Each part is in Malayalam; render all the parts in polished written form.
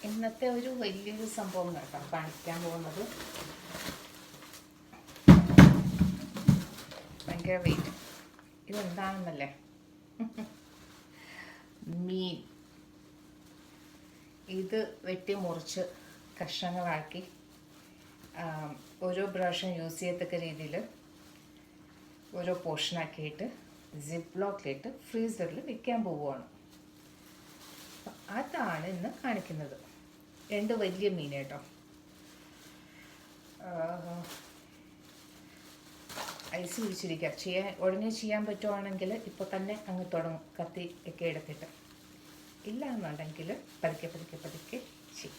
ഇന്നത്തെ ഒരു വലിയൊരു സംഭവം കേട്ടോ കാണിക്കാൻ പോകുന്നത്. ഭയങ്കര വെയിറ്റ്. ഇതെന്താണെന്നല്ലേ? മീൻ. ഇത് വെട്ടി മുറിച്ച് കഷ്ണങ്ങളാക്കി ഓരോ പ്രാവശ്യം യൂസ് ചെയ്യത്തക്ക രീതിയിൽ ഓരോ പോർഷനാക്കിയിട്ട് സിപ്പ് ലോക്കിലിട്ട് ഫ്രീസറിൽ വെക്കാൻ പോവുകയാണ്. അതാണ് ഇന്ന് കാണിക്കുന്നത്. 2 വലിയ മീൻ കേട്ടോ. ഐസ് പിടിച്ചിരിക്കുക. ഉടനെ ചെയ്യാൻ പറ്റുവാണെങ്കിൽ ഇപ്പോൾ തന്നെ അങ്ങ് തുടങ്ങും, കത്തി ഒക്കെ എടുത്തിട്ട്. ഇല്ല എന്നുണ്ടെങ്കിൽ പതുക്കെ പതുക്കെ പതുക്കെ ചെയ്യും.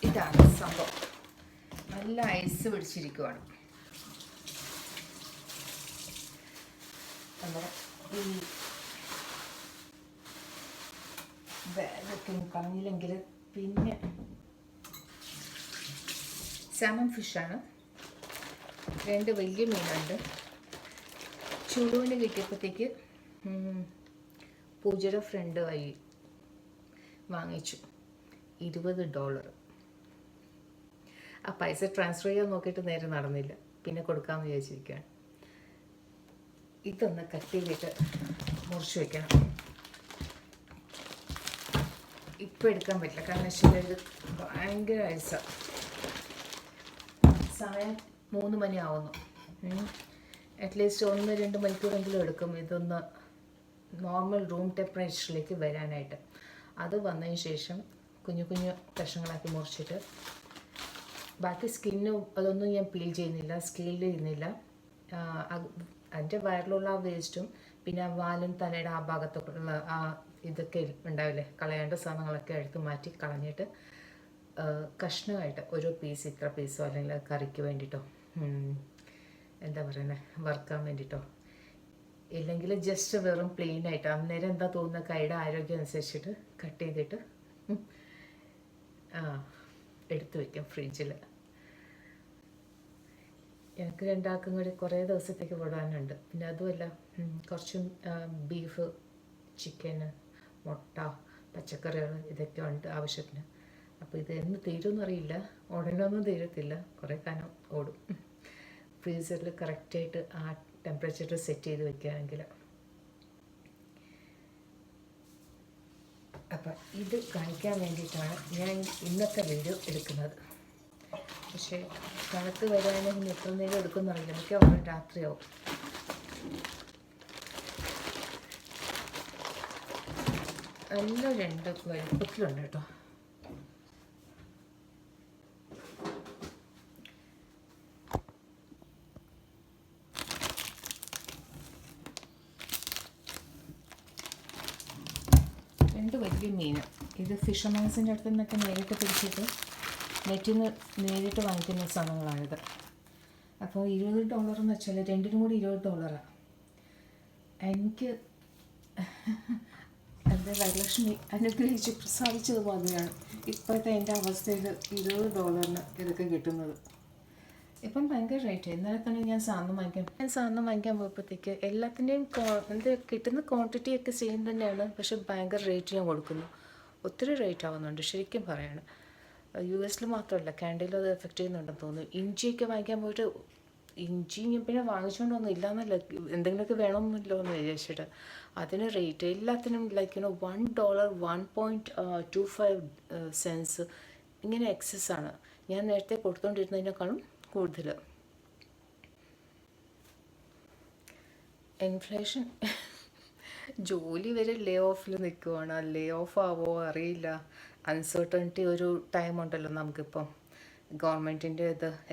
ഇതാണ് സംഭവം. നല്ല ഐസ് പിടിച്ചിരിക്കുവാണ്. നമ്മുടെ ഈ ബാഗൊക്കെ കളഞ്ഞില്ലെങ്കിൽ പിന്നെ സാമൺ ഫിഷാണ്. 2 വലിയ മീനുണ്ട്. ചുടുവിന് കിട്ടിയപ്പോഴത്തേക്ക് പൂജയുടെ ഫ്രണ്ട് വഴി വാങ്ങിച്ചു $20. ആ പൈസ ട്രാൻസ്ഫർ ചെയ്യാൻ നോക്കിയിട്ട് നേരെ നടന്നില്ല. പിന്നെ കൊടുക്കാമെന്ന് വിചാരിച്ചിരിക്കുകയാണ്. ഇതൊന്ന് കട്ട് ചെയ്തിട്ട് മുറിച്ച് വെക്കണം. ഇപ്പം എടുക്കാൻ പറ്റില്ല, കാരണം വെച്ചാൽ ഇത് ഭയങ്കര ഐസാണ്. സമയം 3 മണി ആവുന്നു. അറ്റ്ലീസ്റ്റ് 1-2 മണിക്കൂറെങ്കിലും എടുക്കും ഇതൊന്ന് നോർമൽ റൂം ടെമ്പറേച്ചറിലേക്ക് വരാനായിട്ട്. അത് വന്നതിന് ശേഷം കുഞ്ഞു കുഞ്ഞു കഷ്ണങ്ങളാക്കി മുറിച്ചിട്ട് ബാക്കി സ്കിന്നും അതൊന്നും ഞാൻ പീൽ ചെയ്യുന്നില്ല, സ്കെയിൽ ചെയ്യുന്നില്ല. അതിൻ്റെ വയറിലുള്ള ആ വേസ്റ്റും പിന്നെ വാലും തലയുടെ ആ ഭാഗത്തൊക്കെ ഉള്ള ആ ഇതൊക്കെ ഉണ്ടാവില്ലേ, കളയേണ്ട സാധനങ്ങളൊക്കെ എടുത്ത് മാറ്റി കളഞ്ഞിട്ട് കഷ്ണമായിട്ട് ഓരോ പീസ്, ഇത്ര പീസോ അല്ലെങ്കിൽ കറിക്ക് വേണ്ടിയിട്ടോ എന്താ പറയുന്നത്, വറുക്കാൻ വേണ്ടിയിട്ടോ, ഇല്ലെങ്കിൽ ജസ്റ്റ് വെറും പ്ലെയിൻ ആയിട്ട് അന്നേരം എന്താ തോന്നുന്ന കൈയുടെ ആരോഗ്യം അനുസരിച്ചിട്ട് കട്ട് ചെയ്തിട്ട് എടുത്തു വയ്ക്കാം ഫ്രിഡ്ജിൽ. എനിക്ക് 2 ആൾക്കും കൂടി കുറേ ദിവസത്തേക്ക് വിടാനുണ്ട്. പിന്നെ അതുമല്ല കുറച്ച് ബീഫ്, ചിക്കന്, മുട്ട, പച്ചക്കറികൾ ഇതൊക്കെ ഉണ്ട് ആവശ്യത്തിന്. അപ്പോൾ ഇത് എന്ന് തീരുമെന്നറിയില്ല. ഉടനൊന്നും തീരത്തില്ല, കുറേ കാലം ഓടും. ഫ്രീസറിൽ കറക്റ്റായിട്ട് ആ ടെമ്പറേച്ചറിൽ സെറ്റ് ചെയ്ത് വെക്കുകയാണെങ്കിൽ. അപ്പം ഇത് കാണിക്കാൻ വേണ്ടിയിട്ടാണ് ഞാൻ ഇന്നത്തെ വീഡിയോ എടുക്കുന്നത്. പക്ഷേ തണുത്ത് വരാനും എത്ര നേരം എടുക്കുമെന്നറിയില്ല, മിക്കവാറും രാത്രിയാവും. എല്ലാം 2 വലുപ്പത്തിലുണ്ട് കേട്ടോ. വലിയ മീൻ. ഇത് ഫിഷർമാൻസിൻ്റെ അടുത്ത് നിന്നൊക്കെ നേരിട്ട് പിടിച്ചിട്ട് നെറ്റിൽ നിന്ന് നേരിട്ട് വാങ്ങിക്കുന്ന സാധനങ്ങളാണിത്. അപ്പോൾ $20 എന്ന് വെച്ചാൽ 2-നും കൂടി $20. എനിക്ക് എൻ്റെ വരലക്ഷ്മി അനുഗ്രഹിച്ച് പ്രസാദിച്ചത് പോലെയാണ് ഇപ്പോഴത്തെ എൻ്റെ അവസ്ഥയിൽ $20 ഇതൊക്കെ കിട്ടുന്നത്. ഇപ്പം ഭയങ്കര റേറ്റ്. ഇന്നലെ തന്നെ ഞാൻ സാധനം വാങ്ങിക്കാൻ പോയപ്പോഴത്തേക്ക് എല്ലാത്തിൻ്റെയും കിട്ടുന്ന ക്വാണ്ടിറ്റിയൊക്കെ സെയിം തന്നെയാണ്, പക്ഷെ ഭയങ്കര റേറ്റ് ഞാൻ കൊടുക്കുന്നു. ഒത്തിരി റേറ്റ് ആവുന്നുണ്ട് ശരിക്കും പറയാണ്. US മാത്രമല്ല, കാനഡയിലും അത് എഫക്റ്റ് ചെയ്യുന്നുണ്ടെന്ന് തോന്നുന്നു. ഇഞ്ചിയൊക്കെ വാങ്ങിക്കാൻ പോയിട്ട് ഇഞ്ചി പിന്നെ വാങ്ങിച്ചുകൊണ്ടൊന്നും ഇല്ലയെന്നല്ല, എന്തെങ്കിലുമൊക്കെ വേണമെന്നില്ലോ എന്ന് വിചാരിച്ചിട്ട് അതിന് റേറ്റ് എല്ലാത്തിനും $1, $1.25 ഇങ്ങനെ എക്സസ് ആണ്. ഞാൻ നേരത്തെ കൊടുത്തുകൊണ്ടിരുന്നതിനേക്കാളും കൂടുതൽ. ഇൻഫ്ലേഷൻ ജോലി വരെ ലേ ഓഫിൽ നിൽക്കുവാണ്. ലേ ഓഫ് ആവോ അറിയില്ല. അൺസർട്ടണിറ്റി ഒരു ടൈമുണ്ടല്ലോ നമുക്കിപ്പം. ഗവൺമെൻറ്റിൻ്റെ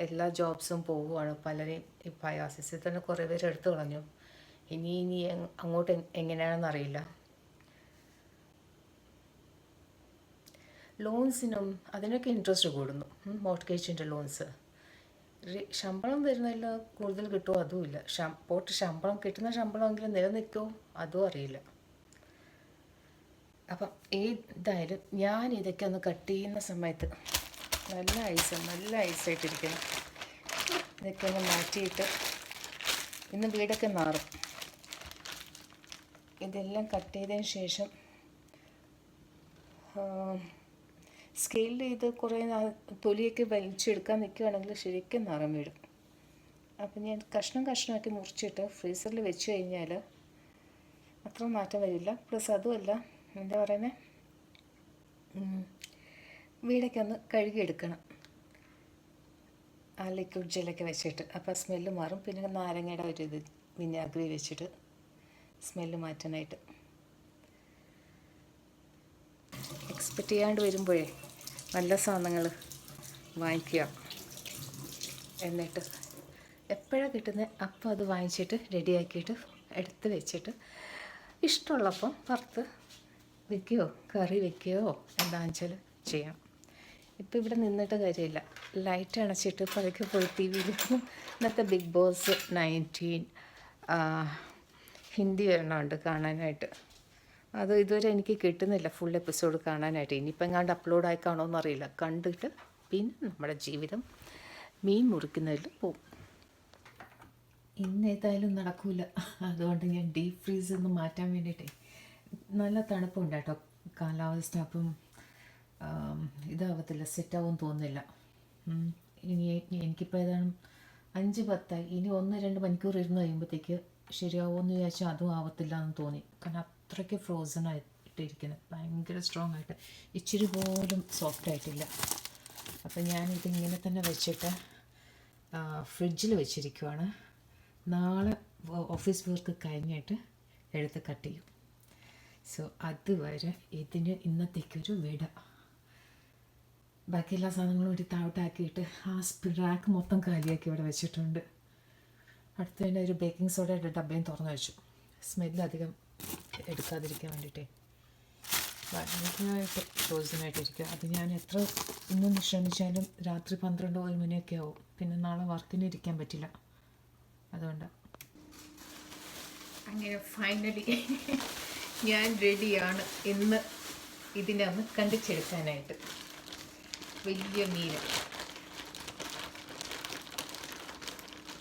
എല്ലാ ജോബ്സും പോവുകയാണ്. പലരെയും ഇപ്പം IRCC തന്നെ കുറേ പേര് എടുത്തു കളഞ്ഞു. ഇനി അങ്ങോട്ട് എങ്ങനെയാണെന്ന് അറിയില്ല. ലോൺസിനും അതിനൊക്കെ ഇൻട്രസ്റ്റ് കൂടുന്നു. മോർട്ട്ഗേജിൻ്റെ ലോൺസ്. ശമ്പളം വരുന്നതിൽ കൂടുതൽ കിട്ടുമോ അതുമില്ല. ശമ്പളം കിട്ടുന്ന ശമ്പളമെങ്കിലും നിലനിൽക്കുമോ അതും അറിയില്ല. അപ്പം ഏതായാലും ഞാൻ ഇതൊക്കെ ഒന്ന് കട്ട് ചെയ്യുന്ന സമയത്ത് നല്ല ഐസായിട്ടിരിക്കണം. ഇതൊക്കെ ഒന്ന് മാറ്റിയിട്ട് ഇന്ന് വീടൊക്കെ മാറും. ഇതെല്ലാം കട്ട് ചെയ്തതിന് ശേഷം സ്കെയിൽ ചെയ്ത് കുറേ തൊലിയൊക്കെ വലിച്ചെടുക്കാൻ നിൽക്കുകയാണെങ്കിൽ ശരിക്കും നിറം വീഴും. അപ്പം ഞാൻ കഷ്ണമാക്കി മുറിച്ചിട്ട് ഫ്രീസറിൽ വെച്ച് കഴിഞ്ഞാൽ അത്ര മാറ്റം വരില്ല. പ്ലസ് അതുമല്ല, എന്താ പറയുന്നത്, വീടൊക്കെ ഒന്ന് കഴുകിയെടുക്കണം ആ ലിക്വിഡ് ജെല്ലൊക്കെ വെച്ചിട്ട്. അപ്പോൾ സ്മെല്ല് മാറും. പിന്നെ നാരങ്ങയുടെ ഒരു ഇത് വിനാഗിരി വെച്ചിട്ട് സ്മെല്ല് മാറ്റാനായിട്ട്. എക്സ്പെക്റ്റ് ചെയ്യാണ്ട് വരുമ്പോഴേ നല്ല സാധനങ്ങൾ വാങ്ങിക്കുക. എന്നിട്ട് എപ്പോഴാണ് കിട്ടുന്നത് അപ്പോൾ അത് വാങ്ങിച്ചിട്ട് റെഡിയാക്കിയിട്ട് എടുത്ത് വെച്ചിട്ട് ഇഷ്ടമുള്ളപ്പം വറുത്ത് വയ്ക്കുകയോ കറി വയ്ക്കുകയോ എന്താണെന്ന് വെച്ചാൽ ചെയ്യാം. ഇപ്പോൾ ഇവിടെ നിന്നിട്ട് കാര്യമില്ല. ലൈറ്റ് അണച്ചിട്ട് പതുക്കെ പോയി ടി വിയിൽ ഇന്നത്തെ ബിഗ് ബോസ് 19 ഹിന്ദി വരണമുണ്ട് കാണാനായിട്ട്. അത് ഇതുവരെ എനിക്ക് കിട്ടുന്നില്ല ഫുൾ എപ്പിസോഡ് കാണാനായിട്ട്. ഇനിയിപ്പോൾ എങ്ങാണ്ട് അപ്ലോഡായി കാണുമോ അറിയില്ല. കണ്ടിട്ട് പിന്നെ നമ്മുടെ ജീവിതം മീൻ മുറിക്കുന്നതിൽ പോവും. ഇന്ന് ഏതായാലും നടക്കില്ല. അതുകൊണ്ട് ഞാൻ ഡീപ്പ് ഫ്രീസ് ഒന്ന് മാറ്റാൻ വേണ്ടിയിട്ടേ, നല്ല തണുപ്പുണ്ട് കേട്ടോ കാലാവസ്ഥ. അപ്പം ഇതാവത്തില്ല, സെറ്റാവും തോന്നുന്നില്ല. ഇനി എനിക്കിപ്പോൾ ഏതാണ് 5:10. ഇനി 1-2 മണിക്കൂർ ഇരുന്ന് കഴിയുമ്പോഴത്തേക്ക് ശരിയാവുമെന്ന് വിചാരിച്ചാൽ അതും ആവത്തില്ല എന്ന് തോന്നി. കാരണം അത്രയ്ക്ക് ഫ്രോസൺ ആയിട്ടിരിക്കുന്നത്, ഭയങ്കര സ്ട്രോങ് ആയിട്ട്, ഇച്ചിരി പോലും സോഫ്റ്റ് ആയിട്ടില്ല. അപ്പം ഞാനിതിങ്ങനെ തന്നെ വെച്ചിട്ട് ഫ്രിഡ്ജിൽ വെച്ചിരിക്കുവാണ്. നാളെ ഓഫീസ് വർക്ക് കഴിഞ്ഞിട്ട് എടുത്ത് കട്ട് ചെയ്യും. സോ അതുവരെ ഇതിന് ഇന്നത്തേക്കൊരു വിട. ബാക്കി എല്ലാ സാധനങ്ങളും കൂടി താഴോട്ടാക്കിയിട്ട് ആ റാക്ക് മൊത്തം കാലിയാക്കി ഇവിടെ വെച്ചിട്ടുണ്ട്. അടുത്തതിൻ്റെ ഒരു ബേക്കിംഗ് സോഡയുടെ ഡബ്ബയും തുറന്നു വെച്ചു, സ്മെല്ല് അധികം എടുക്കാതിരിക്കാൻ വേണ്ടിയിട്ടേ. ഭയങ്കരമായിട്ട് ഫ്രോസനായിട്ടിരിക്കുക. അത് ഞാൻ എത്ര ഇന്നൊന്ന് ശ്രമിച്ചാലും രാത്രി 12-1 മണിയൊക്കെ ആവും. പിന്നെ നാളെ വർക്കിന് ഇരിക്കാൻ പറ്റില്ല. അതുകൊണ്ട് അങ്ങനെ ഫൈനലി ഞാൻ റെഡിയാണ് ഇന്ന് ഇതിനെ ഒന്ന് കണ്ടിച്ചെടുക്കാനായിട്ട്. വലിയ മീൻ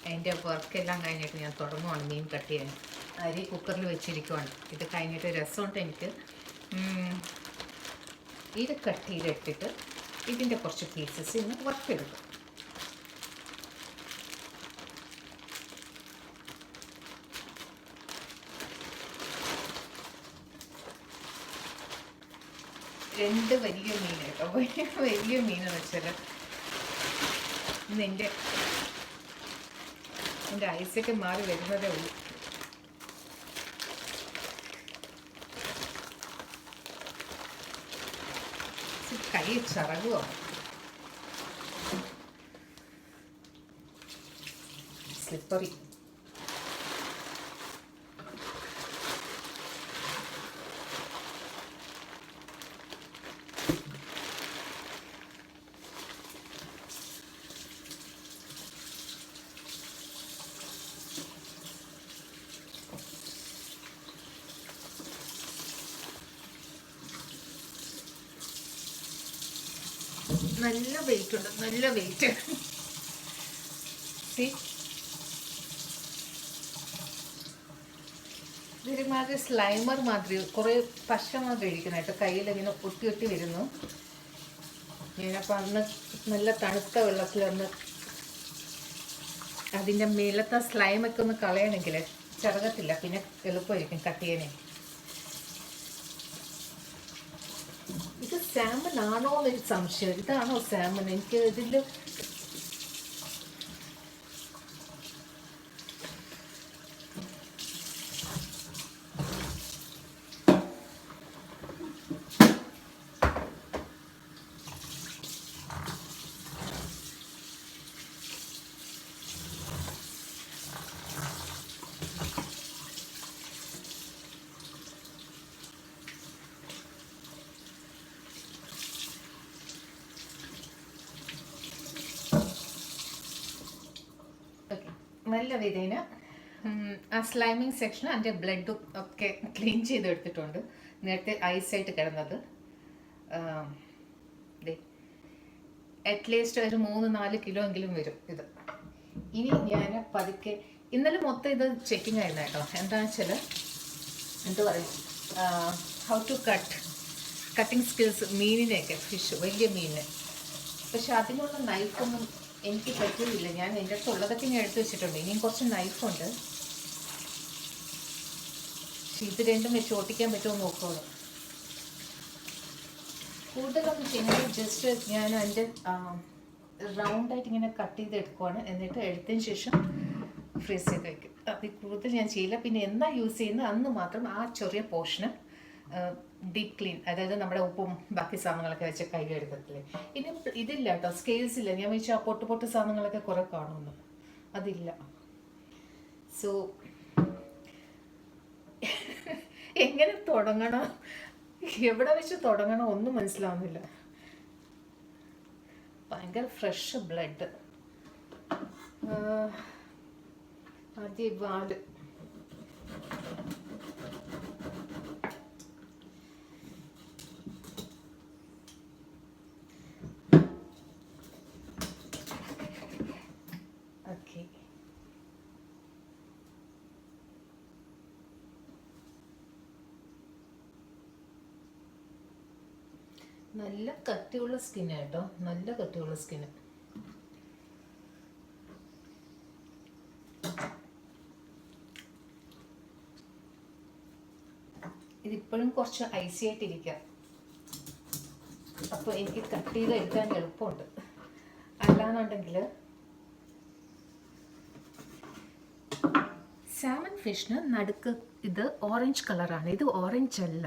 അതിൻ്റെ വർക്കെല്ലാം കഴിഞ്ഞിട്ട് ഞാൻ തുടങ്ങുവാണ് മീൻ കട്ട് ചെയ്യാൻ. അരി കുക്കറിൽ വെച്ചിരിക്കുവാണ്. ഇത് കഴിഞ്ഞിട്ട് രസമുണ്ട് എനിക്ക്. ഇത് കട്ട് ചെയ്തിട്ടിട്ട് ഇതിൻ്റെ കുറച്ച് പീസസ് ഇന്ന് വറുത്തെടുക്കും. രണ്ട് വലിയ മീൻ കേട്ടോ, വലിയ മീനെന്ന് വെച്ചാൽ ഇന്ന് എൻ്റെ ഐസൊക്കെ മാറി വരുന്നതേ ഉള്ളൂ. കൈ ചിറകുമോ, സ്ലിപ്പറി. നല്ല വെയിറ്റ് ഉണ്ട്, നല്ല വെയിറ്റ്. ഇതൊരുമാതിരി സ്ലൈമർ മാതിരി കുറേ പശ മാതിരി ഇരിക്കുന്നതായിട്ട് കയ്യിലിങ്ങനെ ഒട്ടി വരുന്നു. ഞാനപ്പോൾ അന്ന് നല്ല തണുത്ത വെള്ളത്തിലൊന്ന് അതിൻ്റെ മേലത്തെ സ്ലൈമൊക്കെ ഒന്ന് കളയണമെങ്കിൽ ചിറകത്തില്ല, പിന്നെ എളുപ്പമായിരിക്കും കട്ട് ചെയ്യാനേ. ഇത് സാമൺ ആണോ എന്നൊരു സംശയം. ഇതാണോ സാമൺ? എനിക്ക് ഇതിൽ നല്ല വിധേന ആ സ്ലൈമിങ് സെക്ഷൻ അതിൻ്റെ ബ്ലഡും ഒക്കെ ക്ലീൻ ചെയ്തെടുത്തിട്ടുണ്ട്. നേരത്തെ ഐസായിട്ട് കിടന്നത് അറ്റ്ലീസ്റ്റ് ഒരു 3-4 കിലോ എങ്കിലും വരും ഇത്. ഇനി ഞാൻ പതുക്കെ ഇന്നലെ മൊത്തം ഇത് ചെക്കിംഗ് ആയിരുന്നു കേട്ടോ. എന്താണെന്ന് വെച്ചാൽ എന്താ പറയും, ഹൗ ടു കട്ടിങ് സ്കിൽസ്, മീനിനെയൊക്കെ, ഫിഷ്, വലിയ മീനിന്. പക്ഷെ അതിനുള്ള നൈഫൊന്നും എനിക്ക് പറ്റിയില്ല. ഞാൻ എൻ്റെ അടുത്ത് ഉള്ളതൊക്കെ ഞാൻ എടുത്തു വെച്ചിട്ടുണ്ട്. ഇനിയും കുറച്ച് നൈഫുണ്ട്. പക്ഷെ ഇത് രണ്ടും വെച്ച് ഓട്ടിക്കാൻ പറ്റുമോ നോക്കുള്ളൂ. കൂടുതലൊന്നും ചെയ്യുന്നത് ജസ്റ്റ് ഞാൻ അതിൻ്റെ റൗണ്ടായിട്ട് ഇങ്ങനെ കട്ട് ചെയ്ത് എടുക്കുവാണ്. എന്നിട്ട് എടുത്തതിന് ശേഷം ഫ്രീസ് ചെയ്ത് വയ്ക്കും. അതിൽ കൂടുതൽ ഞാൻ ചെയ്യില്ല. പിന്നെ എന്നാ യൂസ് ചെയ്യുന്നത് അന്ന് മാത്രം ആ ചെറിയ പോർഷന് ഡീപ്പ് ക്ലീൻ, അതായത് നമ്മുടെ ഉപ്പും ബാക്കി സാധനങ്ങളൊക്കെ വെച്ച് കൈ എടുക്കത്തില്ലേ. ഇനി ഇതില്ല കേട്ടോ, സ്കെയിൽസ് ഇല്ല. ഞാൻ വെച്ചാൽ ആ പൊട്ട് സാധനങ്ങളൊക്കെ കുറേ കാണുന്നു, അതില്ല. സോ എങ്ങനെ തുടങ്ങണം, എവിടെ വെച്ച് തുടങ്ങണം ഒന്നും മനസ്സിലാവുന്നില്ല. ഭയങ്കര ഫ്രഷ് ബ്ലഡ്. ആദ്യം വാല്, ഓക്കെ. നല്ല കട്ടിയുള്ള സ്കിന്ന് കേട്ടോ, നല്ല കട്ടിയുള്ള സ്കിന്ന്. ഇതിപ്പോഴും കുറച്ച് ഐസി ആയിട്ടിരിക്കുക. അപ്പോൾ എനിക്ക് കട്ട് ചെയ്ത് എടുക്കാൻ എളുപ്പമുണ്ട്. അല്ലാന്നുണ്ടെങ്കിൽ സാമൺ ഫിഷിന് നടുക്ക് ഇത് ഓറഞ്ച് കളറാണ്. ഇത് ഓറഞ്ച് അല്ല.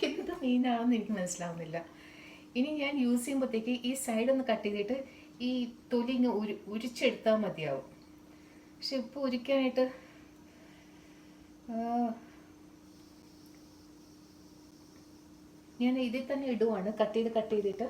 എന്ത് മീനാണെന്ന് എനിക്ക് മനസ്സിലാവുന്നില്ല. ഇനി ഞാൻ യൂസ് ചെയ്യുമ്പോഴത്തേക്ക് ഈ സൈഡൊന്ന് കട്ട് ചെയ്തിട്ട് ഈ തൊലി ഇങ്ങ് ഉരിച്ചെടുത്താൽ മതിയാവും. പക്ഷെ ഇപ്പോൾ ഉരിക്കാനായിട്ട് ഞാൻ ഇതിൽ തന്നെ ഇടുവാണ്, കട്ട് ചെയ്തിട്ട്.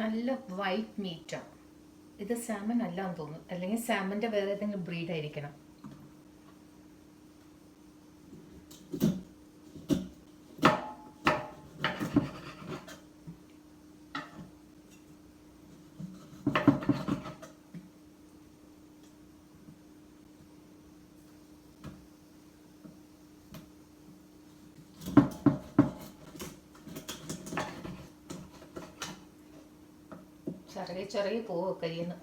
നല്ല വൈറ്റ് മീറ്റാണ് ഇത്. സാമൺ അല്ലാന്ന് തോന്നുന്നു, അല്ലെങ്കിൽ സാമൻ്റെ വേറെ ഏതെങ്കിലും ബ്രീഡ് ആയിരിക്കണം. ചെറിയ പോവോ കരിയുന്നു.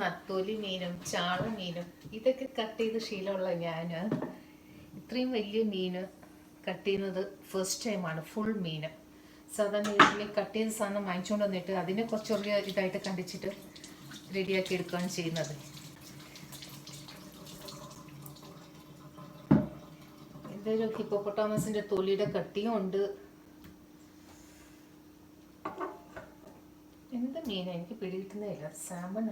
നത്തോലി മീനും ചാള മീനും ഇതൊക്കെ കട്ട് ചെയ്ത് ശീലമുള്ള ഞാൻ ഇത്രയും വലിയ മീന് കട്ട് ചെയ്യുന്നത് ഫസ്റ്റ് ടൈമാണ്. ഫുൾ മീന് സാധാരണ വീട്ടിൽ കട്ട് ചെയ്ത സാധനം വാങ്ങിച്ചുകൊണ്ട് വന്നിട്ട് അതിനെ കുറച്ചുകൂടി ഇതായിട്ട് കണ്ടിച്ചിട്ട് റെഡിയാക്കി എടുക്കുകയാണ് ചെയ്യുന്നത്. ഇതൊരു ഹിപ്പോപ്പൊട്ടാമസിൻ്റെ തൊലിയുടെ കട്ടിയും ഉണ്ട്. എന്ത് മീനാണ് എനിക്ക് പിടികിട്ടുന്നതില്ല. സാമൺ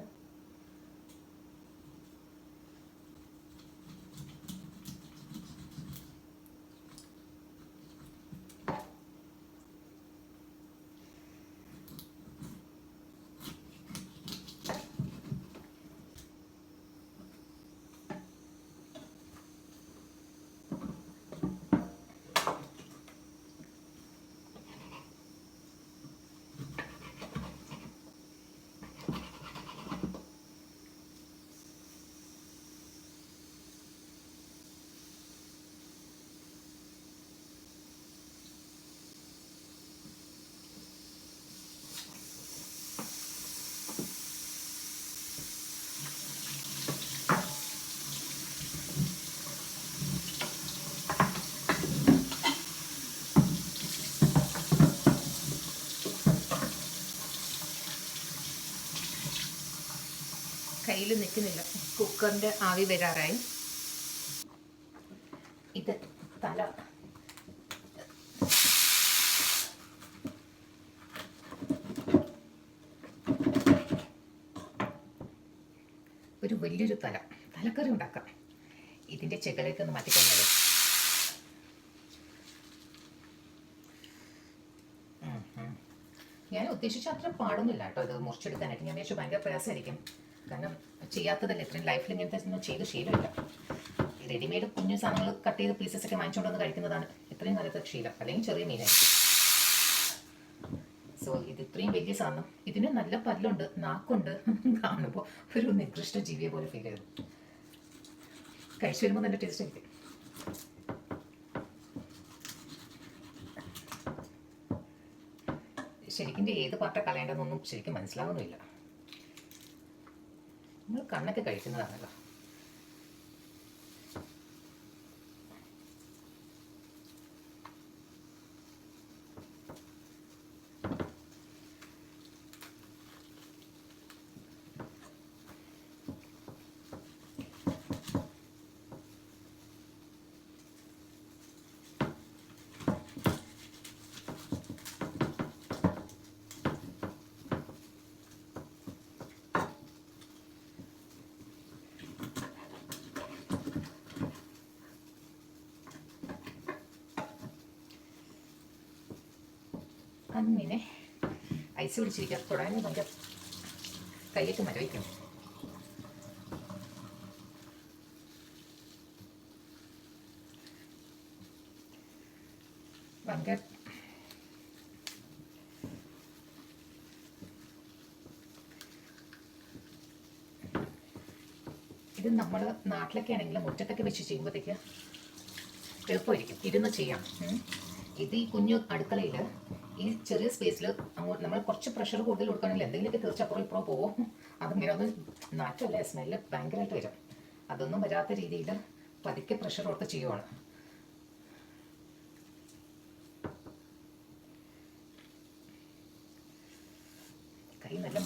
കയ്യിൽ നിൽക്കുന്നില്ല. കുക്കറിൻ്റെ ആവി വരാറായി. ഇത് തല ഒരു വലിയൊരു തലക്കറി ഉണ്ടാക്കാം. ഇതിൻ്റെ ചെകളിലേക്ക് ഒന്ന് മാറ്റിക്കൊണ്ടത്. ഞാൻ ഉദ്ദേശിച്ച അത്ര പാടൊന്നുമില്ല കേട്ടോ ഇത് മുറിച്ചെടുക്കാനായിട്ട്. ഞാൻ വിചാരിച്ചു ഭയങ്കര പ്രയാസമായിരിക്കും, കാരണം ചെയ്യാത്തതല്ലേ, ഇത്രയും ലൈഫിൽ ഇങ്ങനത്തെ ഒന്നും ചെയ്ത് ശീലമില്ല. റെഡിമെയ്ഡ് കുഞ്ഞു സാധനങ്ങൾ കട്ട് ചെയ്ത് പീസസ് ഒക്കെ വാങ്ങിച്ചുകൊണ്ട് വന്ന് കഴിക്കുന്നതാണ് ഇത്രയും കാലത്തെ ശീലം, അല്ലെങ്കിൽ ചെറിയ മീനായിരിക്കും. സോ ഇത് ഇത്രയും വലിയ സാധനം, ഇതിന് നല്ല പല്ലുണ്ട്, നാക്കുണ്ട്. കാണുമ്പോൾ ഒരു നികൃഷ്ട ജീവിയെ പോലെ ഫീൽ ചെയ്തു. കഴിച്ചു വരുമ്പോൾ നല്ല ടേസ്റ്റ് ആയിരിക്കും. ശരിക്കും ഏത് പാർട്ട കളയേണ്ടതെന്നൊന്നും ശരിക്കും മനസ്സിലാവുന്നില്ല. നമ്മൾ കണ്ണൊക്കെ കഴിക്കുന്നതാണല്ലോ. അങ്ങനെ ഐസ് പിടിച്ചിരിക്കുക, തൊടാനും ഭയങ്കര കൈയിട്ട് മരവിക്കണം. ഭയങ്കര ഇത് നമ്മൾ നാട്ടിലൊക്കെ ആണെങ്കിൽ മുറ്റത്തൊക്കെ വെച്ച് ചെയ്യുമ്പോഴത്തേക്ക് എളുപ്പമായിരിക്കും, ഇരുന്ന് ചെയ്യാം. ഇത് ഈ കുഞ്ഞു അടുക്കളയിൽ ഈ ചെറിയ സ്പേസിൽ അങ്ങോട്ട് നമ്മൾ കുറച്ച് പ്രഷർ കൂടുതൽ കൊടുക്കുകയാണെങ്കിൽ എന്തെങ്കിലുമൊക്കെ തീർച്ചപ്പുറം ഇപ്പുറം പോകും. അതിങ്ങനെ ഒന്ന് നാറ്റല്ലേ, സ്മെല്ല് ഭയങ്കരമായിട്ട് വരും. അതൊന്നും വരാത്ത രീതിയിൽ പതുക്കെ പ്രഷർ കൊടുത്ത് ചെയ്യുവാണ്. കൈ നല്ല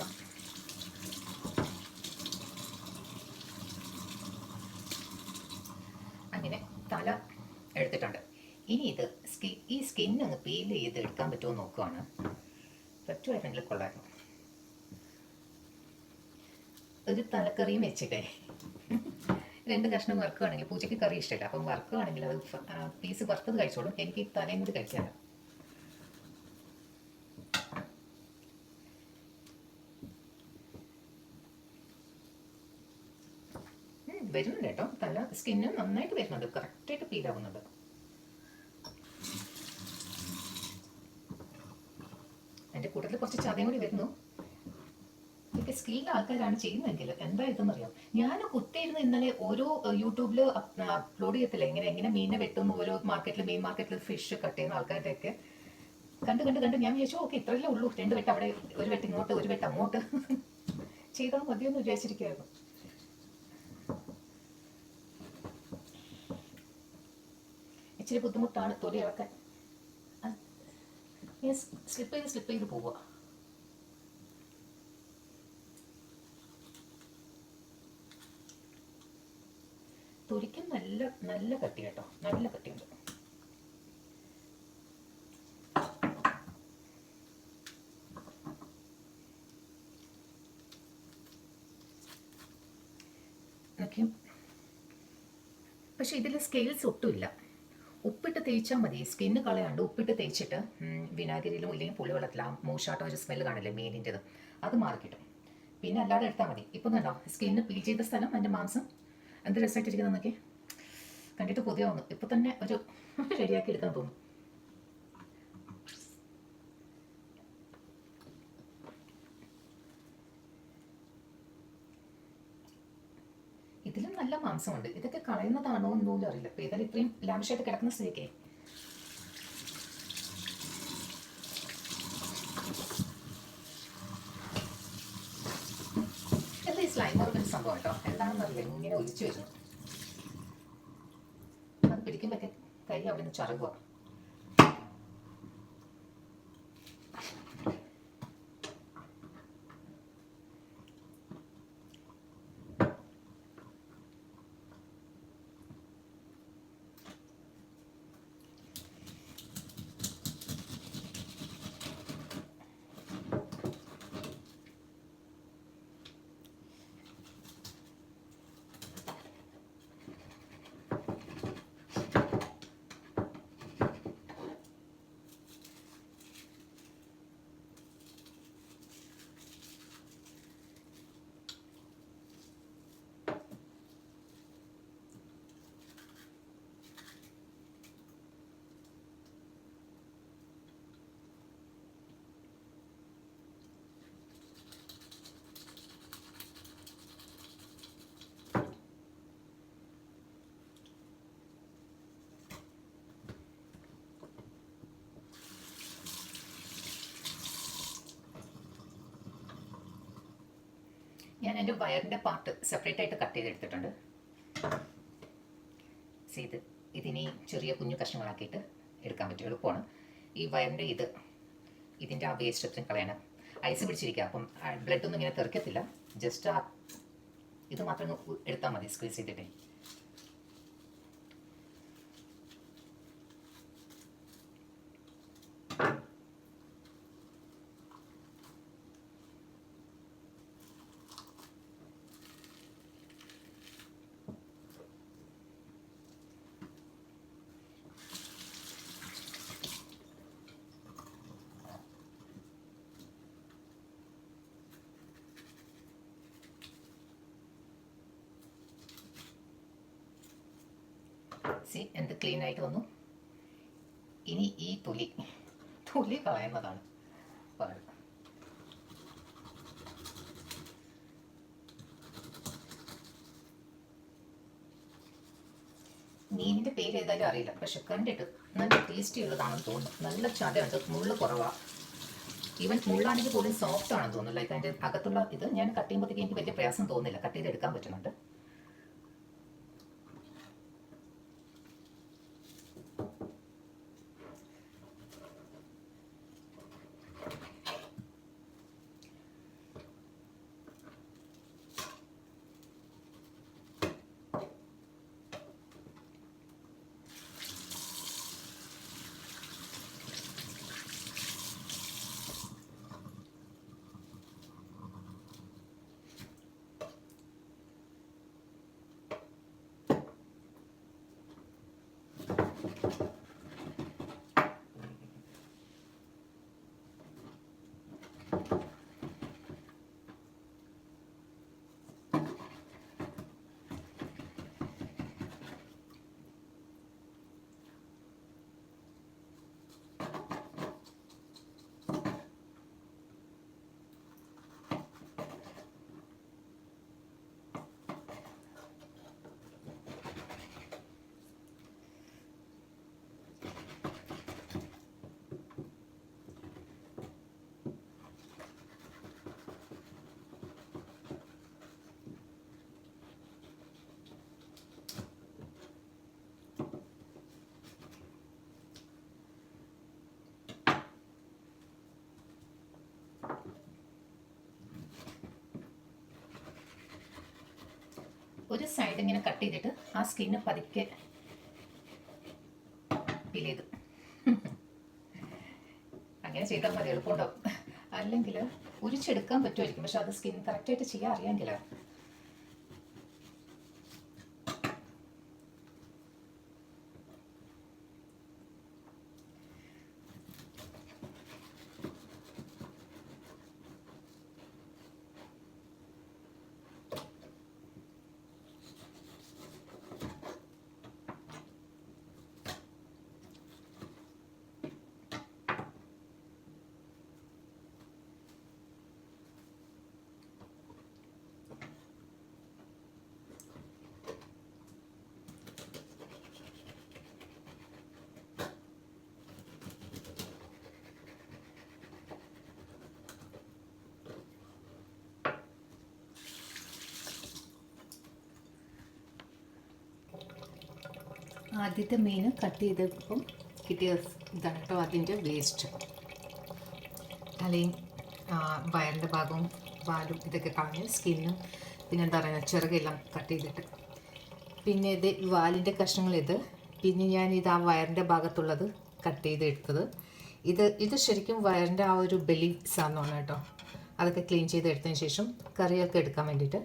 അങ്ങനെ തല എടുത്തിട്ടുണ്ട്. ഇനി ഇത് ഈ സ്കിൻ അങ്ങ് പീൽ ചെയ്ത് എടുക്കാൻ പറ്റുമോ നോക്കുവാണ്. പറ്റുമായിരുന്നെങ്കിൽ കൊള്ളായിരുന്നു. ഒരു തലക്കറിയും വെച്ചിട്ടേ 2 കഷ്ണം വറുക്കുകയാണെങ്കിൽ, പൂച്ചയ്ക്ക് കറി ഇഷ്ടമില്ല, അപ്പം വറുക്കുകയാണെങ്കിൽ അത് പീസ് വറുത്തത് കഴിച്ചോളും. എനിക്ക് തലയും കൂടി കഴിക്കാമല്ലോ. വരുന്നുണ്ട് കേട്ടോ, തല സ്കിന്ന് നന്നായിട്ട് വരുന്നുണ്ട്, കറക്റ്റായിട്ട് പീലാവുന്നുണ്ട്. എൻ്റെ കൂട്ടത്തിൽ കുറച്ച് ചതയും കൂടി വരുന്നു. ഇതൊക്കെ സ്കില്ലുള്ള ആൾക്കാരാണ് ചെയ്യുന്നതെങ്കിൽ എന്താ ഇതെന്നറിയാം. ഞാൻ കുത്തിയിരുന്ന് ഇന്നലെ ഓരോ യൂട്യൂബിൽ അപ്ലോഡ് ചെയ്യത്തില്ല, എങ്ങനെ മീനെ വെട്ടുന്നു, ഓരോ മാർക്കറ്റിൽ മീൻ മാർക്കറ്റിൽ ഫിഷ് കട്ട് ചെയ്യുന്ന ആൾക്കാരുടെയൊക്കെ കണ്ട് ഞാൻ വിചാരിച്ചു ഓക്കെ ഇത്രയല്ലേ ഉള്ളൂ, 2 വെട്ട് അവിടെ, ഒരു വെട്ട് ഇങ്ങോട്ട്, ഒരു വെട്ട് അങ്ങോട്ട് ചെയ്താൽ മതിയെന്ന് വിചാരിച്ചിരിക്കുകയായിരുന്നു. ഇച്ചിരി ബുദ്ധിമുട്ടാണ് തൊലി ഇളക്കാൻ. സ്ലിപ്പ് ചെയ്ത് പോവുക. തൊലിക്കും നല്ല കട്ടി കേട്ടോ, നല്ല കട്ടിയുണ്ട്. പക്ഷെ ഇതിൽ സ്കെയിൽസ് ഒട്ടുമില്ല. ഉപ്പിട്ട് തേച്ചാൽ മതി, സ്കിന്ന് കളയാണ്ട് ഉപ്പിട്ട് തേച്ചിട്ട് വിനാഗിരിയിലും ഇല്ലെങ്കിൽ പുളിവെള്ളത്തിലാവും മൂശാട്ടം ഒരു സ്മെല്ല് കാണില്ലേ മീനിൻ്റെത്, അത് മാറിക്കിട്ടും. പിന്നെ അല്ലാതെ എടുത്താൽ മതി. ഇപ്പം കണ്ടോ സ്കിന്ന് പീൽ ചെയ്ത സ്ഥലം, അതിൻ്റെ മാംസം എന്ത് രസമായിട്ടിരിക്കുന്നതെന്നൊക്കെ കണ്ടിട്ട് കൊതിയാവുന്നു. ഇപ്പം തന്നെ ഒരു ശരിയാക്കി എടുക്കാൻ തോന്നും. ഇതിലും നല്ല മാംസമുണ്ട്. ഇതൊക്കെ കളയുന്നതാണോ എന്നൊന്നും അറിയില്ല. ഇപ്പം ഏതായാലും ഇത്രയും ലാവിഷായിട്ട് കിടക്കുന്ന സ്ഥിതിക്കേ എന്താ ഈ സ്ലൈം ഒരു സംഭവം കേട്ടോ, എന്താണെന്ന് അറിയില്ല, ഇങ്ങനെ ഒലിച്ചു വരുന്നു. അത് പിടിക്കുമ്പോഴൊക്കെ കൈ അവിടെ നിന്ന് ചറുകുക. എൻ്റെ വയറിൻ്റെ പാർട്ട് സെപ്പറേറ്റ് ആയിട്ട് കട്ട് ചെയ്തെടുത്തിട്ടുണ്ട്. ഇതിനി ചെറിയ കുഞ്ഞു കഷ്ണങ്ങളാക്കിയിട്ട് എടുക്കാൻ പറ്റും, എളുപ്പമാണ്. ഈ വയറിൻ്റെ ഇതിൻ്റെ ആ വേസ്റ്റ് ഒത്തിരി കളയാൻ ഐസ് പിടിച്ചിരിക്കുക, അപ്പം ബ്ലഡൊന്നും ഇങ്ങനെ തെറിക്കത്തില്ല. ജസ്റ്റ് ഇത് മാത്രം എടുത്താൽ മതി, സ്ക്വീസ് ചെയ്തിട്ടേ. എന്ത് ക്ലീൻ ആയിട്ട് വന്നു. ഇനി ഈ തൊലി കളയുന്നതാണ് പാട്. മീനിൻ്റെ പേര് ഏതായാലും അറിയില്ല, പക്ഷെ കണ്ടിട്ട് നല്ല ടേസ്റ്റി ഉള്ളതാണെന്ന് തോന്നുന്നു. നല്ല ചതയുണ്ട്, മുള്ള് കുറവാണ്. ഈവൻ മുള്ളാണെങ്കിൽ പോലും സോഫ്റ്റ് ആണെന്ന് തോന്നുന്നു. ലൈക്ക് അതിൻ്റെ അകത്തുള്ള ഞാൻ കട്ട് ചെയ്യുമ്പോഴത്തേക്ക് എനിക്ക് വലിയ പ്രയാസം തോന്നുന്നില്ല, കട്ട് ചെയ്തെടുക്കാൻ പറ്റുന്നുണ്ട്. ഒരു സൈഡ് ഇങ്ങനെ കട്ട് ചെയ്തിട്ട് ആ സ്കിന്ന് പതുക്കെ പീൽ ചെയ്ത് അങ്ങനെ ചെയ്താൽ മതി, എളുപ്പമുണ്ടാവും. അല്ലെങ്കിൽ ഉരിച്ചെടുക്കാൻ പറ്റുമായിരിക്കും, പക്ഷെ അത് സ്കിൻ കറക്റ്റായിട്ട് ചെയ്യാൻ അറിയാമെങ്കിലോ. ആദ്യത്തെ മീൻ കട്ട് ചെയ്തപ്പം കിട്ടിയ ഇതാണ് കേട്ടോ അതിൻ്റെ വേസ്റ്റ്. തലയും വയറിൻ്റെ ഭാഗവും വാലും ഇതൊക്കെ കളഞ്ഞ് സ്കിന്നും പിന്നെ എന്താ പറയുക ചിറകെല്ലാം കട്ട് ചെയ്തിട്ട്, പിന്നെ ഇത് വാലിൻ്റെ കഷ്ണങ്ങൾ പിന്നെ ഞാൻ ആ വയറിൻ്റെ ഭാഗത്തുള്ളത് കട്ട് ചെയ്തെടുത്തത്. ഇത് ശരിക്കും വയറിൻ്റെ ആ ഒരു ബെലി സാധനമാണ് കേട്ടോ. അതൊക്കെ ക്ലീൻ ചെയ്തെടുത്തതിന് ശേഷം കറിയൊക്കെ എടുക്കാൻ വേണ്ടിയിട്ട്.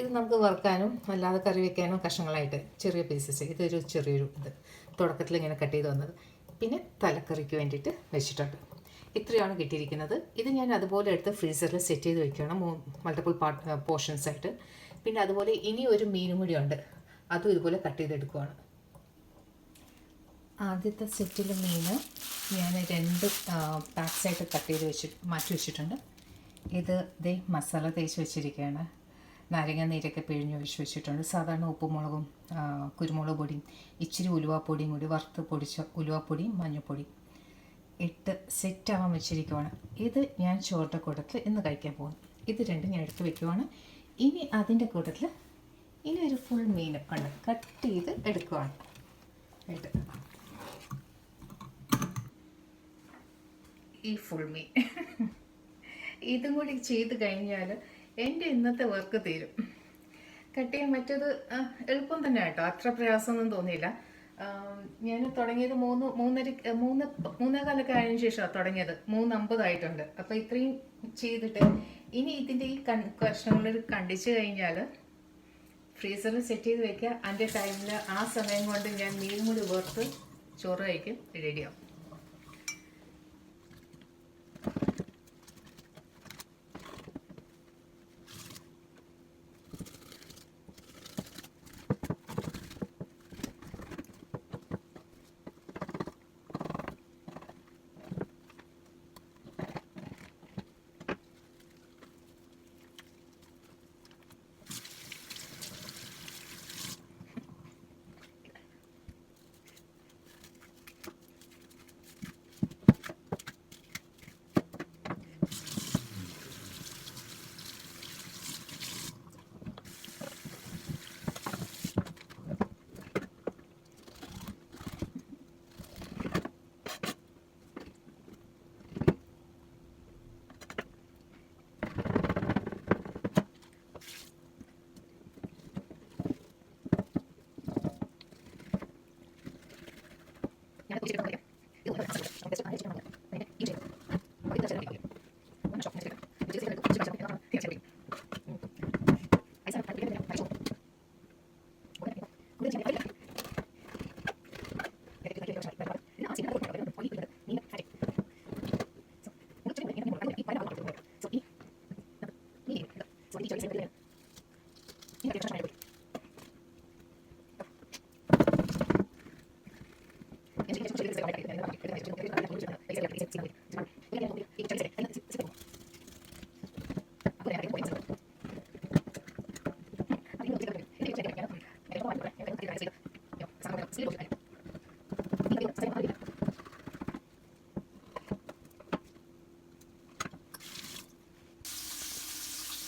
ഇത് നമുക്ക് വറുക്കാനും അല്ലാതെ കറി വയ്ക്കാനും കഷ്ണങ്ങളായിട്ട് ചെറിയ പീസസ്. ഇതൊരു ചെറിയൊരു തുടക്കത്തിൽ ഇങ്ങനെ കട്ട് ചെയ്ത് വന്നത്. പിന്നെ തലക്കറിക്ക് വേണ്ടിയിട്ട് വെച്ചിട്ടുണ്ട്. ഇത്രയാണ് കിട്ടിയിരിക്കുന്നത്. ഇത് ഞാൻ അതുപോലെ എടുത്ത് ഫ്രീസറിൽ സെറ്റ് ചെയ്ത് വെക്കണം, മൾട്ടിപ്പിൾ പോർഷൻസ് ആയിട്ട്. പിന്നെ അതുപോലെ ഇനി ഒരു മീനും കൂടി ഉണ്ട്, അതും ഇതുപോലെ കട്ട് ചെയ്തെടുക്കുവാണ്. ആദ്യത്തെ സെറ്റിൽ മീൻ ഞാൻ 2 പാക്സായിട്ട് കട്ട് ചെയ്ത് മാറ്റി വെച്ചിട്ടുണ്ട്. ഇത് മസാല തേച്ച് വെച്ചിരിക്കുകയാണ്. നാരങ്ങ നീരൊക്കെ പിഴിഞ്ഞ് ഒഴിച്ച് വെച്ചിട്ടുണ്ട്. സാധാരണ ഉപ്പുമുളകും കുരുമുളക് പൊടിയും ഇച്ചിരി ഉലുവാപ്പൊടിയും കൂടി വറുത്ത് പൊടിച്ച ഉലുവാപ്പൊടിയും മഞ്ഞൾപ്പൊടിയും ഇട്ട് സെറ്റാവാൻ വെച്ചിരിക്കുവാണ്. ഇത് ഞാൻ ചോറിൻ്റെ കൂട്ടത്തിൽ ഇന്ന് കഴിക്കാൻ പോകുന്നു. ഇത് രണ്ടും ഞാൻ എടുത്ത് വെക്കുവാണ്. ഇനി അതിൻ്റെ കൂട്ടത്തിൽ ഇനി ഒരു ഫുൾ മീൻ ഉണ്ട് കട്ട് ചെയ്ത് എടുക്കുവാണ് ആയിട്ട്. ഈ ഫുൾ മീൻ ഇതും കൂടി ചെയ്ത് കഴിഞ്ഞാൽ എൻ്റെ ഇന്നത്തെ വർക്ക് തീരും. കട്ട് ചെയ്യാൻ മറ്റേത് എളുപ്പം തന്നെ കേട്ടോ, അത്ര പ്രയാസമൊന്നും തോന്നിയില്ല. ഞാൻ തുടങ്ങിയത് 3:30 ആയതിനു ശേഷമാണ് തുടങ്ങിയത്. 3:50 അപ്പോൾ ഇത്രയും ചെയ്തിട്ട് ഇനി ഇതിൻ്റെ ഈ കഷ്ണങ്ങൾ കണ്ടിച്ച് കഴിഞ്ഞാൽ ഫ്രീസറിൽ സെറ്റ് ചെയ്ത് വെക്കുക. അതിൻ്റെ ടൈമിൽ ആ സമയം കൊണ്ട് ഞാൻ മീനും കൂടി വറുത്ത് ചോറ് കഴിക്കും, റെഡിയാവും.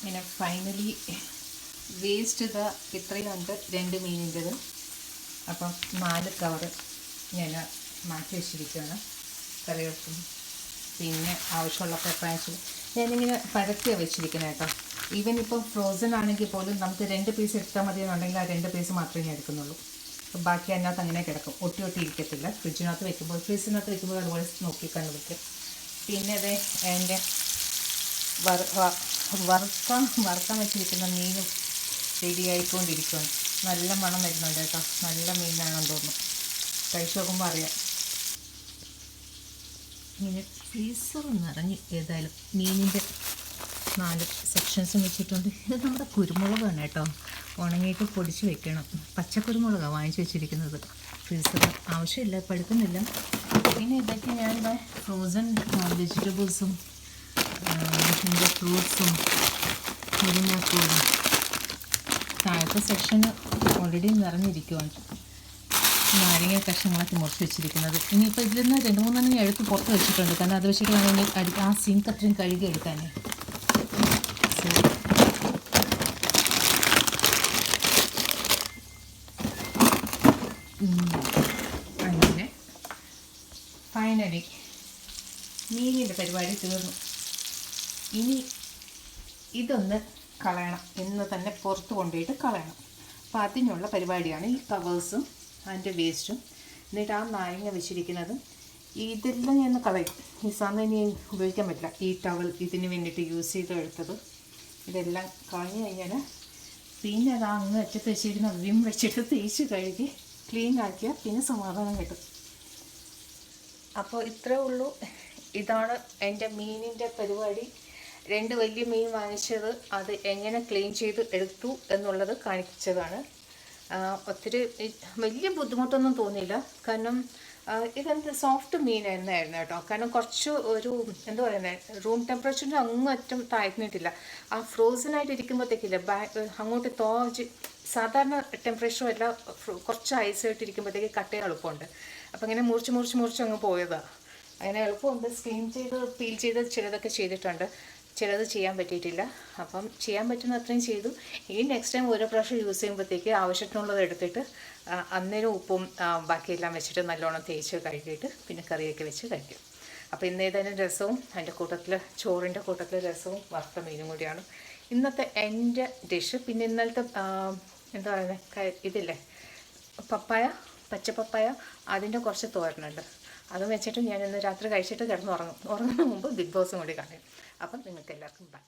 പിന്നെ ഫൈനലി വേസ്റ്റ് ഇത്രയും ഉണ്ട് 2 മീനിൻ്റെത്. അപ്പം 4 കവറ് ഞാൻ മാറ്റി വെച്ചിരിക്കുകയാണ് കറികൾക്കും. പിന്നെ ആവശ്യമുള്ള പെപ്പാൻസ് ഞാനിങ്ങനെ പരത്തിയാണ് വെച്ചിരിക്കുന്നത് കേട്ടോ. ഈവൻ ഇപ്പം ഫ്രോസൺ ആണെങ്കിൽ പോലും നമുക്ക് 2 പീസ് എടുത്താൽ മതി എന്നുണ്ടെങ്കിൽ ആ 2 പീസ് മാത്രമേ ഞാൻ എടുക്കുന്നുള്ളൂ. അപ്പം ബാക്കി അതിനകത്ത് അങ്ങനെ കിടക്കും, ഒട്ടി ഇരിക്കത്തില്ല. ഫ്രിഡ്ജിനകത്ത് വെക്കുമ്പോൾ ഫ്രീസറിനകത്ത് വെക്കുമ്പോൾ അതുപോലെ നോക്കിക്കണ്ട് വയ്ക്കും. പിന്നെ അത് എൻ്റെ വറുക്കാൻ വെച്ചിരിക്കുന്ന മീനും റെഡി ആയിക്കൊണ്ടിരിക്കുകയാണ്. നല്ല മണം വരുന്നുണ്ട് കേട്ടോ, നല്ല മീനാണെന്ന് തോന്നുന്നു. കഴിച്ച് നോക്കുമ്പോൾ അറിയാം. ഇങ്ങനെ ഫ്രീസർ നിറഞ്ഞ് ഏതായാലും മീനിൻ്റെ 4 സെക്ഷൻസും വെച്ചിട്ടുണ്ട്. ഇത് നമ്മുടെ കുരുമുളകാണ് കേട്ടോ, ഉണങ്ങിയിട്ട് പൊടിച്ച് വെക്കണം. പച്ചക്കുരുമുളകാണ് വാങ്ങിച്ച് വെച്ചിരിക്കുന്നത്. ഫ്രീസർ ആവശ്യമില്ല, പഴുക്കുന്നില്ല. പിന്നെ ഇതൊക്കെ ഞാനിവിടെ ഫ്രോസൺ വെജിറ്റബിൾസും ഇതിൻ്റെ ഫ്രൂട്ട്സും മുരിങ്ങാക്കോടും താഴത്തെ സെക്ഷന് ഓൾറെഡി നിറഞ്ഞിരിക്കുവാണ്. നാരങ്ങ കഷ്ണങ്ങളൊക്കെ മുറിച്ച് വെച്ചിരിക്കുന്നത്. ഇനിയിപ്പോൾ ഇതിൽ നിന്ന് 2-3 എടുത്ത് പുറത്ത് വെച്ചിട്ടുണ്ട്, കാരണം അത് വെച്ചിട്ട് വേണമെങ്കിൽ ആ സിങ്ക് അത്രയും കഴുകി എടുക്കാനേ. അങ്ങനെ ഫൈനലി മീനിൻ്റെ പരിപാടി തീർന്നു. ഇനി ഇതൊന്ന് കളയണം, ഇന്ന് തന്നെ പുറത്ത് കൊണ്ടുപോയിട്ട് കളയണം. അപ്പോൾ അതിനുള്ള പരിപാടിയാണ് ഈ കവേഴ്സും അതിൻ്റെ വേസ്റ്റും. എന്നിട്ട് ആ നാരങ്ങ വെച്ചിരിക്കുന്നത് ഇതെല്ലാം ഞാൻ കളയും. ഈ സാധനം ഇനി ഉപയോഗിക്കാൻ പറ്റില്ല. ഈ ടവൽ ഇതിന് വേണ്ടിയിട്ട് യൂസ് ചെയ്ത് എടുത്തത് ഇതെല്ലാം കളഞ്ഞു കഴിഞ്ഞാൽ പിന്നെ അത് അങ്ങ് വെച്ചിട്ട് വെച്ചിരുന്ന വിം വെച്ചിട്ട് തേച്ച് കഴുകി ക്ലീൻ ആക്കിയാൽ പിന്നെ സമാധാനം കിട്ടും. അപ്പോൾ ഇത്രേ ഉള്ളൂ. ഇതാണ് എൻ്റെ മീനിൻ്റെ പരിപാടി. 2 വലിയ മീൻ വാങ്ങിച്ചത് അത് എങ്ങനെ ക്ലീൻ ചെയ്ത് എടുത്തു എന്നുള്ളത് കാണിച്ചതാണ്. ഒത്തിരി വലിയ ബുദ്ധിമുട്ടൊന്നും തോന്നിയില്ല, കാരണം ഇതെന്ത് സോഫ്റ്റ് മീനായിരുന്നു കേട്ടോ. കാരണം കുറച്ച് ഒരു എന്താ പറയുന്നത്, റൂം ടെമ്പറേച്ചറിൻ്റെ അങ്ങറ്റം താഴ്ന്നിട്ടില്ല. ആ ഫ്രോസനായിട്ട് ഇരിക്കുമ്പോഴത്തേക്കില്ല അങ്ങോട്ട് സാധാരണ ടെമ്പറേച്ചറും അല്ല, കുറച്ച് ഐസായിട്ടിരിക്കുമ്പോഴത്തേക്ക് കട്ട് ചെയ്യാൻ എളുപ്പമുണ്ട്. അപ്പോൾ ഇങ്ങനെ മുറിച്ച് അങ്ങ് പോയതാണ്. അങ്ങനെ എളുപ്പമുണ്ട്. സ്ക്രീൻ ചെയ്ത് പീൽ ചെയ്ത് ചിലതൊക്കെ ചെയ്തിട്ടുണ്ട്. ചിലത് ചെയ്യാൻ പറ്റിയിട്ടില്ല. അപ്പം ചെയ്യാൻ പറ്റുന്ന അത്രയും ചെയ്തു. ഈ നെക്സ്റ്റ് ടൈം ഓരോ പ്രാവശ്യം യൂസ് ചെയ്യുമ്പോഴത്തേക്ക് ആവശ്യത്തിനുള്ളത് എടുത്തിട്ട് അന്നേരം ഉപ്പും ബാക്കിയെല്ലാം വെച്ചിട്ട് നല്ലോണം തേച്ച് കഴുകിയിട്ട് പിന്നെ കറിയൊക്കെ വെച്ച് കഴിക്കും. അപ്പോൾ ഇന്ന് ഏതായാലും രസവും അതിൻ്റെ കൂട്ടത്തിൽ ചോറിൻ്റെ കൂട്ടത്തിൽ രസവും വറുത്ത മീനും കൂടിയാണ് ഇന്നത്തെ എൻ്റെ ഡിഷ്. പിന്നെ ഇന്നലത്തെ എന്താ പറയുന്നത് ഇതില്ലേ പപ്പായ, പച്ചപ്പപ്പായ, അതിൻ്റെ കുറച്ച് തോരനുണ്ട്. അതും വെച്ചിട്ട് ഞാൻ ഇന്ന് രാത്രി കഴിച്ചിട്ട് കിടന്നുറങ്ങും. ഉറങ്ങുന്ന മുമ്പ് ബിഗ് ബോസും കൂടി കാണും. അപ്പം നിങ്ങൾക്ക് എല്ലാവർക്കും ബൈ.